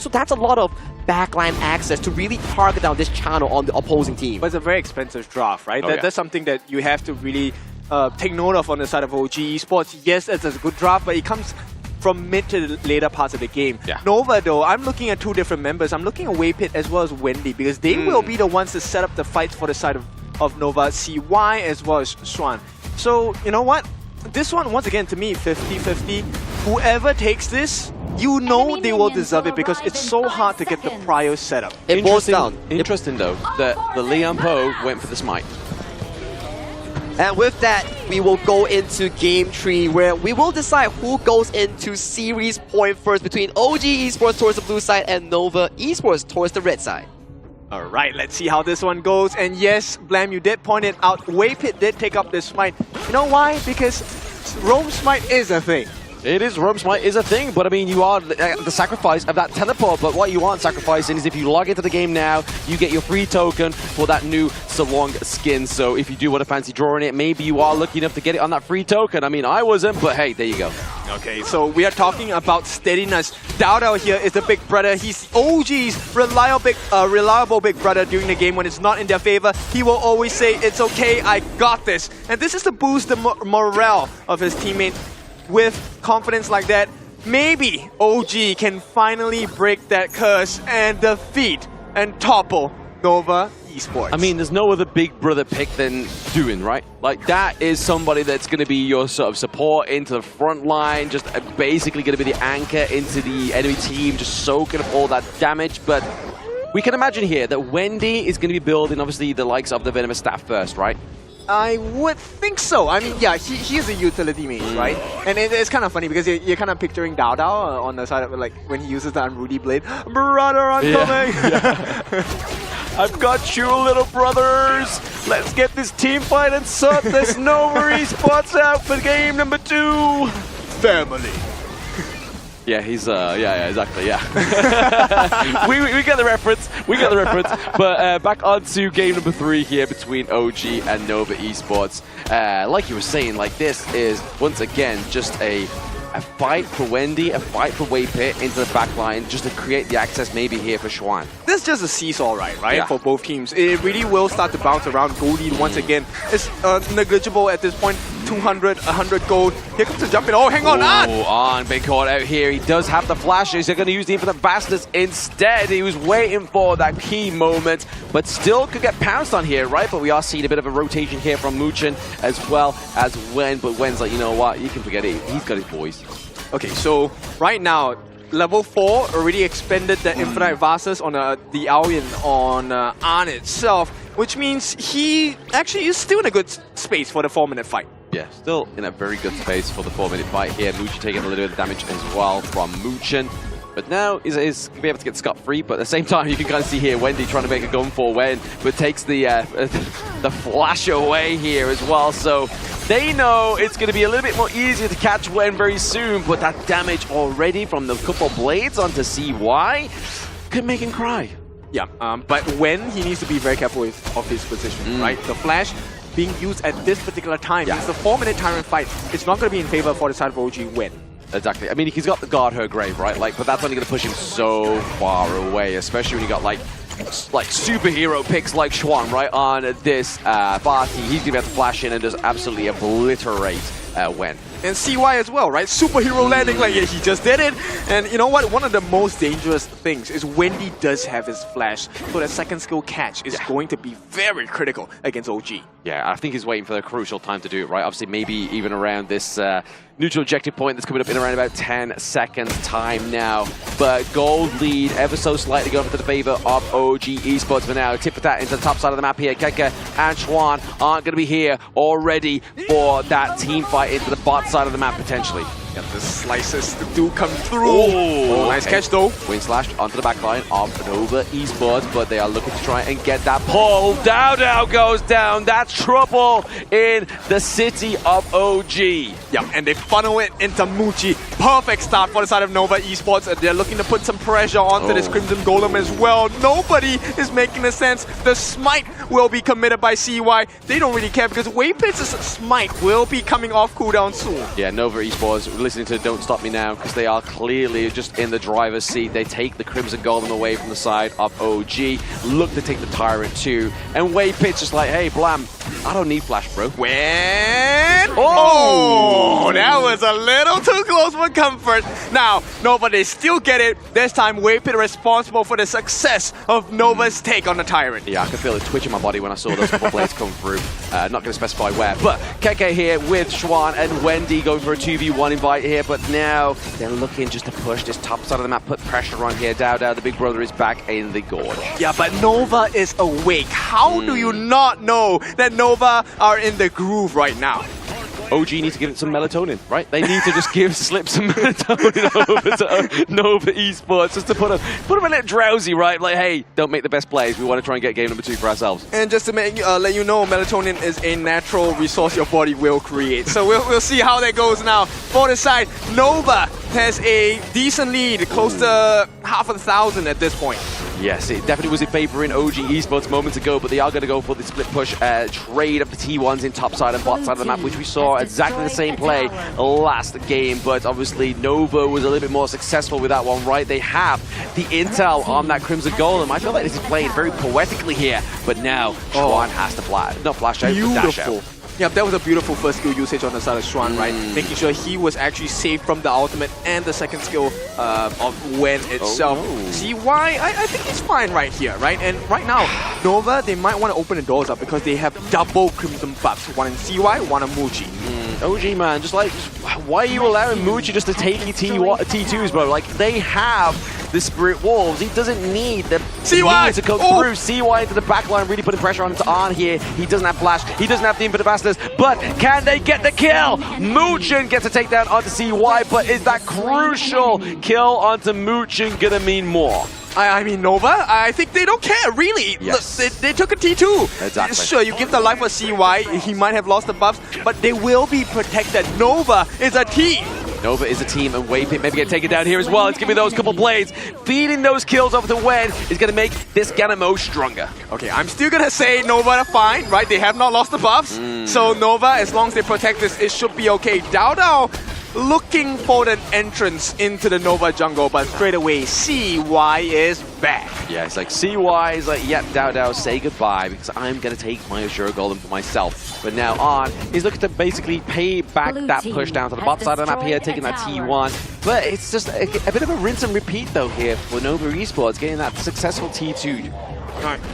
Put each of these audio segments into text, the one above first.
So that's a lot of backline access to really target down this channel on the opposing team. But it's a very expensive draft, right? Oh, That's something that you have to really take note of on the side of OG Esports. Yes, it's a good draft, but it comes from mid to the later parts of the game. Yeah. Nova, though, I'm looking at two different members. I'm looking at Waypit as well as Wendy, because they will be the ones to set up the fights for the side of Nova, CY as well as Swan. So, you know what? This one, once again, to me, 50-50. Whoever takes this, you know they will deserve it because it's so hard to get the prior setup. It boils down. Interesting though, that the Lian Po went for the smite. And with that, we will go into Game 3, where we will decide who goes into series point first between OG Esports towards the blue side and Nova Esports towards the red side. Alright, let's see how this one goes. And yes, Blam, you did point it out. Waypit did take up this smite. You know why? Because roam smite is a thing. It is, roam smite is a thing, but I mean, you are the sacrifice of that teleport, but what you aren't sacrificing is if you log into the game now, you get your free token for that new Salong skin. So if you do want to fancy drawing it, maybe you are lucky enough to get it on that free token. I mean, I wasn't, but hey, there you go. Okay, so we are talking about steadiness. Dao here is the big brother. He's OG's reliable big brother during the game when it's not in their favor. He will always say, it's okay, I got this. And this is to boost the morale of his teammate. With confidence like that, maybe OG can finally break that curse and defeat and topple Nova Esports. I mean, there's no other big brother pick than Doing, right? Like, that is somebody that's going to be your sort of support into the front line, just basically going to be the anchor into the enemy team, just soaking up all that damage. But we can imagine here that Wendy is going to be building, obviously, the likes of the Venomous staff first, right? I would think so. I mean, yeah, he is a utility mage, right? And it's kind of funny because you're kind of picturing Dao on the side of it, like when he uses the Unruly Blade. Brother, I'm coming! Yeah. I've got you, little brothers! Let's get this team fight and sort this Nova Esports out for game number 2! Family. Yeah, he's, yeah, exactly, yeah. we get the reference, But back on to game number 3 here between OG and Nova Esports. Like you were saying, like, this is, once again, just a fight for Wendy, a fight for Waypit into the back line, just to create the access maybe here for Xuan. This is just a seesaw right? Yeah. For both teams. It really will start to bounce around. Gold lead once again. It's negligible at this point. 200, 100 gold. Here comes the jump in. Oh, hang on, On being caught out here. He does have the flashes. They're going to use the Infinite Bastards instead. He was waiting for that key moment, but still could get pounced on here, right? But we are seeing a bit of a rotation here from Muchen as well as Wen. But Wen's like, you know what? You can forget it. He's got his boys. Okay, so right now, level 4 already expended the Infinite Vases on the Alien on Arn itself, which means he actually is still in a good space for the 4-minute fight. Yeah, still in a very good space for the 4-minute fight here. Muchen taking a little bit of damage as well from Muchen. But now he's going to be able to get scot-free, but at the same time you can kind of see here Wendy trying to make a gun for Wen, but takes the flash away here as well. So they know it's going to be a little bit more easier to catch Wen very soon, but that damage already from the couple blades onto CY could make him cry. Yeah, but when he needs to be very careful of his position, right? The flash being used at this particular time. It's the 4-minute Tyrant fight. It's not going to be in favor for the side of OG Wen. Exactly. I mean, he's got the guard her grave, right? Like, but that's only going to push him so far away, especially when you got like superhero picks like Xuan, right, on this party. He's going to be able to flash in and just absolutely obliterate Wen. And CY as well, right? Superhero landing, like, yeah, he just did it. And you know what? One of the most dangerous things is Wendy does have his flash. So that second skill catch is going to be very critical against OG. Yeah, I think he's waiting for the crucial time to do it, right? Obviously, maybe even around this neutral objective point that's coming up in around about 10 seconds time now. But gold lead ever so slightly going into the favor of OG Esports for now. Tip for that into the top side of the map here. Keke and Xuan aren't going to be here already for that team fight into the bot side of the map potentially. Yeah, the slices do come through. Oh, nice catch though. Wind slash onto the back line of Nova Esports, but they are looking to try and get that pull. Dao goes down. That's trouble in the city of OG. Yeah, and they funnel it into Muchi. Perfect start for the side of Nova Esports. They're looking to put some pressure onto this Crimson Golem as well. Nobody is making a sense. The smite will be committed by CY. They don't really care because Waypit's smite will be coming off cooldown soon. Yeah, Nova Esports listening to Don't Stop Me Now, because they are clearly just in the driver's seat. They take the Crimson Golem away from the side of OG, look to take the Tyrant too, and Waypit's just like, hey, Blam, I don't need flash, bro. Oh, that was a little too close for comfort. Now, Nova, they still get it. This time, Waypit responsible for the success of Nova's take on the Tyrant. Yeah, I could feel a twitch in my body when I saw those couple blades come through. Not going to specify where, but KIC here with Schwan and Wendy going for a 2v1 invite here, but now they're looking just to push this top side of the map, put pressure on here. Dao, the big brother, is back in the gorge. Yeah, but Nova is awake. How do you not know that Nova are in the groove right now? OG needs to give it some melatonin, right? They need to just slip some melatonin over to Nova Esports just to put them a little drowsy, right? Like, hey, don't make the best plays. We want to try and get game number 2 for ourselves. And just to let you know, melatonin is a natural resource your body will create. So we'll see how that goes now. For the side, Nova has a decent lead, close to half 1,000 at this point. Yes, it definitely was in favor in OG Esports moments ago, but they are going to go for the split push trade of the T1s in top side and bot side of the map, which we saw exactly the same play last game, but obviously Nova was a little bit more successful with that one, right? They have the intel on that Crimson Golem. I feel like this is playing very poetically here, but now Schwan has to flash out, but dash out. Yeah, that was a beautiful first skill usage on the side of Schwan, right? Making sure he was actually safe from the ultimate and the second skill of Wen itself. See why? I think he's fine right here, right? And right now, Nova, they might want to open the doors up because they have double Crimson buffs. One in CY, one on Muji. OG, man, just why are you allowing Muji just to take your T2s, bro? Like, they have the Spirit Wolves. He doesn't need the CY to come through. CY into the backline, really putting pressure on here. He doesn't have flash. He doesn't have the Infinite Bastards. But can they get the kill? Muchin gets a takedown onto CY, but is that crucial kill onto Muchin gonna mean more? I mean, Nova, I think they don't care, really. Yes. Look, they took a T2. Exactly. Sure, you give the life for CY, he might have lost the buffs, but they will be protected. Nova is a team. Nova is a team, and Waypit maybe get taken down here as well. It's giving those couple blades. Feeding those kills over to Wen is going to make this Ganamo stronger. Okay, I'm still going to say Nova are fine, right? They have not lost the buffs. So Nova, as long as they protect this, it should be okay. Dao looking for an entrance into the Nova jungle, but straight away, CY is back. Yeah, it's like CY is like, yep, Dao, say goodbye, because I'm going to take my Azure Golem for myself. But now on, he's looking to basically pay back that push down to the bot side of the map here, taking that T1. But it's just a bit of a rinse and repeat, though, here for Nova Esports, getting that successful T2.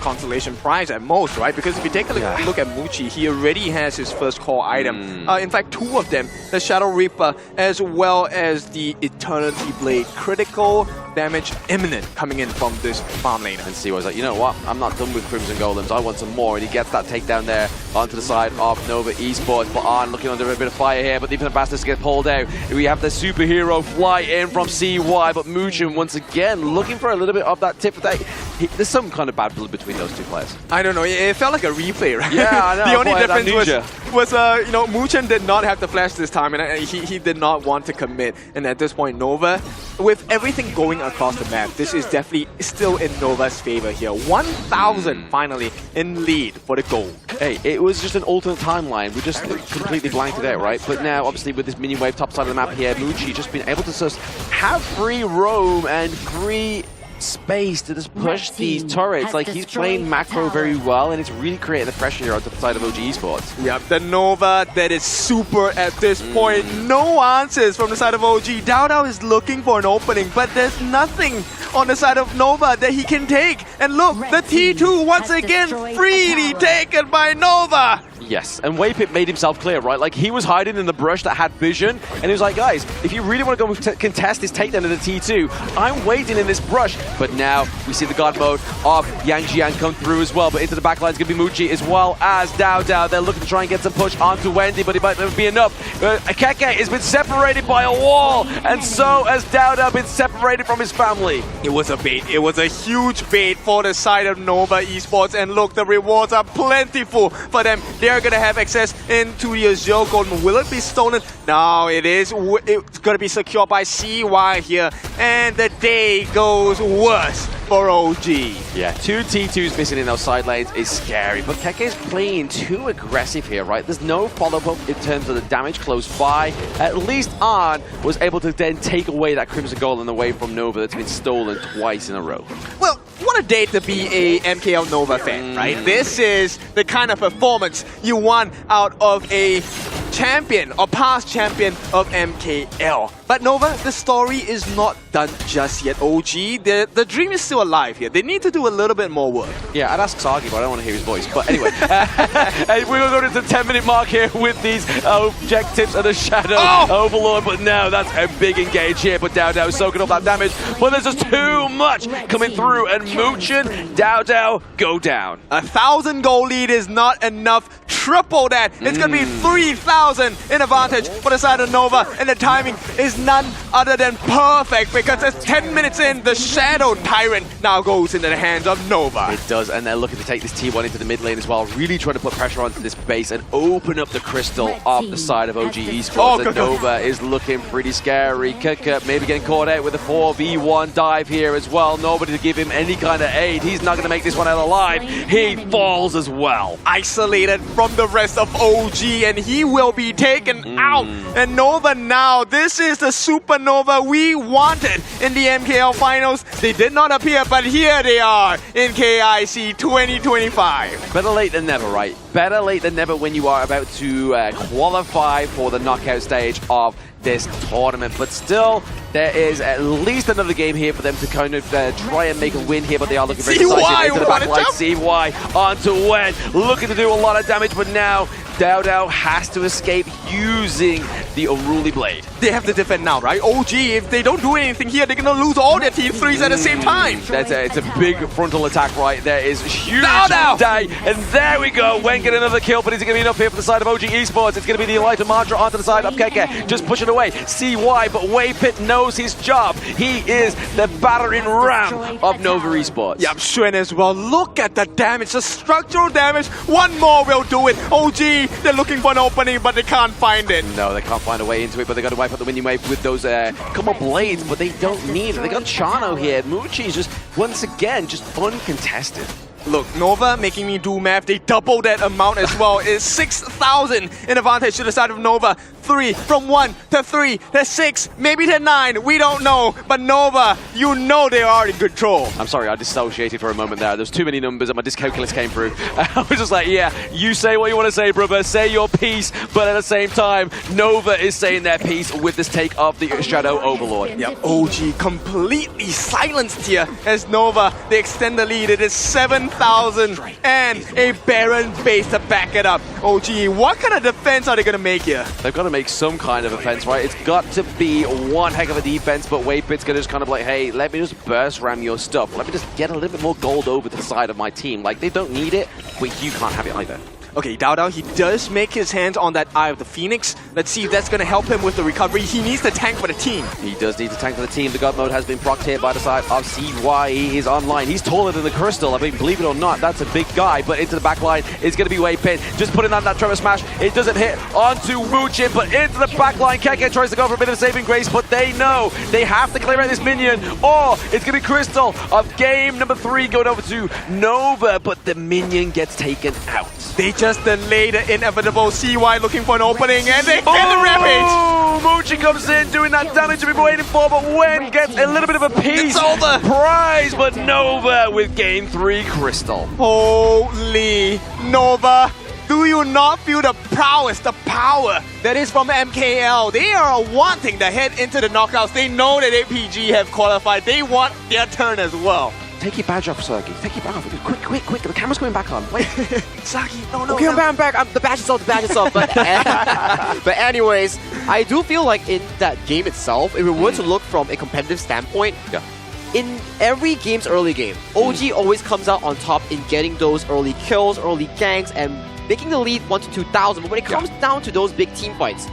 Consolation prize at most, right? Because if you take a look at Muchi, he already has his first core item. In fact, 2 of them, the Shadow Reaper as well as the Eternity Blade. Critical damage imminent coming in from this farm laner. And CY was like, you know what? I'm not done with Crimson Golems. I want some more. And he gets that takedown there onto the side of Nova Esports. But on looking under a bit of fire here, but the Infinite Bastards get pulled out. We have the superhero fly in from CY, but Muchin once again looking for a little bit of that tip. There's some kind of bad blood between those 2 players. I don't know. It felt like a replay, right? Yeah, I know. The only difference was you know, Muchin did not have the flash this time, and he did not want to commit. And at this point, Nova, with everything going across the map, this is definitely still in Nova's favor here. 1,000 finally in lead for the gold. Hey, it was just an alternate timeline. We just completely blanked it out, right? But now, obviously, with this minion wave top side of the map here, Muchi just been able to just have free roam and free space to just push these turrets. Like, he's playing macro very well, and it's really creating the pressure here onto the side of OG Esports. Yeah, the Nova that is super at this point. No answers from the side of OG. Dao is looking for an opening, but there's nothing on the side of Nova that he can take. And look, the T2 once again freely taken by Nova. Yes, and Waypit made himself clear, right? Like, he was hiding in the brush that had vision, and he was like, guys, if you really want to go contest this takedown of the T2, I'm waiting in this brush. But now we see the god mode of Yang Jian come through as well, but into the backline is going to be Muchi as well as Dao. They're looking to try and get some push onto Wendy, but it might not be enough. KIC has been separated by a wall, and so has Dao been separated from his family. It was a bait. It was a huge bait for the side of Nova Esports, and look, the rewards are plentiful for them. They are going to have access into the Azure Golden. Will it be stolen? No, it is. It's going to be secured by CY here. And the day goes worse for OG. Yeah, 2 T2s missing in those side lanes is scary, but KIC is playing too aggressive here, right? There's no follow-up in terms of the damage close by. At least Arn was able to then take away that Crimson Golden away from Nova that's been stolen twice in a row. Well, what a day to be a MKL Nova fan, right? This is the kind of performance you want out of a champion or past champion of MKL. But Nova, the story is not done just yet. OG, the dream is still alive here. They need to do a little bit more work. Yeah, I'd ask Sagi, but I don't want to hear his voice. But anyway, we're going to go to the 10-minute mark here with these objectives and the Shadow Overlord. But now that's a big engage here. But Dao is soaking up that damage. But there's just too much coming through. And Moochin, Dao go down. 1,000 goal lead is not enough. Triple that. It's going to be 3,000 in advantage for the side of Nova. And the timing is none other than perfect because it's 10 minutes in. The Shadow Tyrant now goes into the hands of Nova. It does, and they're looking to take this T1 into the mid lane as well. Really trying to put pressure onto this base and open up the crystal off the side of OG Esports. And Nova is looking pretty scary. KIC maybe getting caught out with a 4v1 dive here as well. Nobody to give him any kind of aid. He's not going to make this one out alive. He falls as well. Isolated from the rest of OG, and he will be taken out. And Nova now, this is the supernova we wanted in the MKL finals. They did not appear, but here they are in KIC 2025. Better late than never, right? Better late than never when you are about to qualify for the knockout stage of this tournament. But still, there is at least another game here for them to kind of try and make a win here, but they are looking very decisive into the back line. CY onto Wen, looking to do a lot of damage, but now Dao has to escape using the Unruly Blade. They have to defend now, right? OG, if they don't do anything here, they're going to lose all their T3s at the same time. It's a big frontal attack right there. Is huge day, and there we go. Wen get another kill, but is it going to be enough here for the side of OG Esports? It's going to be the Elijah Mantra onto the side of KIC, just pushing away. CY, but Waypit knows his job. He is the battering ram of Nova Esports. Yeah, Xuan as well. Look at the damage, the structural damage. One more will do it. OG, they're looking for an opening, but they can't find it. No, they can't find a way into it, but they got to wipe out the winning wave with those couple blades, but they don't need it. They got Chano here. Moochie is just, once again, just uncontested. Look, Nova making me do math. They double that amount as well. It's 6,000 in advantage to the side of Nova. 3 from 1 to 3 to 6, maybe to 9. We don't know. But Nova, you know they are in control. I'm sorry, I dissociated for a moment there. There's too many numbers and my dyscalculus came through. I was just like, yeah, you say what you want to say, brother. Say your piece. But at the same time, Nova is saying their piece with this take of the Shadow Overlord. Yep, OG completely silenced here as Nova, they extend the lead. It is 7,000 and a barren base to back it up. OG, what kind of defense are they going to make here? They've got to make some kind of offense, right? It's got to be one heck of a defense, but Waypit's going to just kind of like, hey, let me just burst ram your stuff. Let me just get a little bit more gold over to the side of my team. Like, they don't need it, but you can't have it either. Okay, Dao, he does make his hands on that Eye of the Phoenix. Let's see if that's going to help him with the recovery. He needs to tank for the team. He does need to tank for the team. The God mode has been procced here by the side of CY. He is online. He's taller than the Crystal. I mean, believe it or not, that's a big guy. But into the back line is going to be Waypit. Just putting on that Trevor Smash. It doesn't hit onto Moochin, but into the back line. KIC tries to go for a bit of saving grace, but they know they have to clear out this minion, or it's going to be Crystal of game number 3 going over to Nova, but the minion gets taken out. They just delayed the inevitable. CY looking for an opening, and they get the Rampage! Moochin comes in doing that damage we've been waiting for, but Wen gets a little bit of a piece. It's over! Prize, but Nova with game 3 Crystal. Holy Nova! Do you not feel the prowess, the power that is from MKL? They are wanting to head into the knockouts. They know that APG have qualified. They want their turn as well. Take your badge off, Sergey. Take your badge off. Quick. The camera's coming back on. Wait. Saki, no. Okay, I'm back. The badge is off, But, but anyways, I do feel like in that game itself, if we were to look from a competitive standpoint, in every game's early game, OG always comes out on top in getting those early kills, early ganks, and making the lead 1 to 2,000. But when it comes down to those big team fights,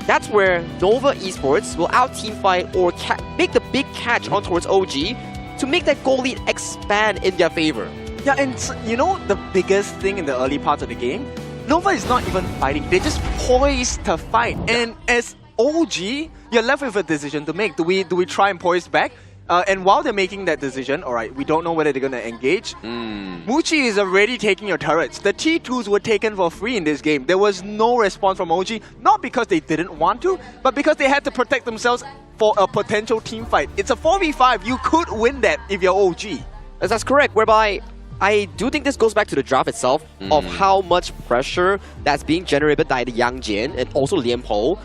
that's where Nova Esports will out-team fight or make the big catch on towards OG to make that goal lead expand in their favor. Yeah, and you know the biggest thing in the early parts of the game? Nova is not even fighting. They're just poised to fight. And as OG, you're left with a decision to make. Do we try and poise back? And while they're making that decision, alright, we don't know whether they're going to engage. Muchi is already taking your turrets. The T2s were taken for free in this game. There was no response from OG, not because they didn't want to, but because they had to protect themselves for a potential team fight. It's a 4v5. You could win that if you're OG. That's correct, whereby I do think this goes back to the draft itself of how much pressure that's being generated by the Yang Jin and also Lian Po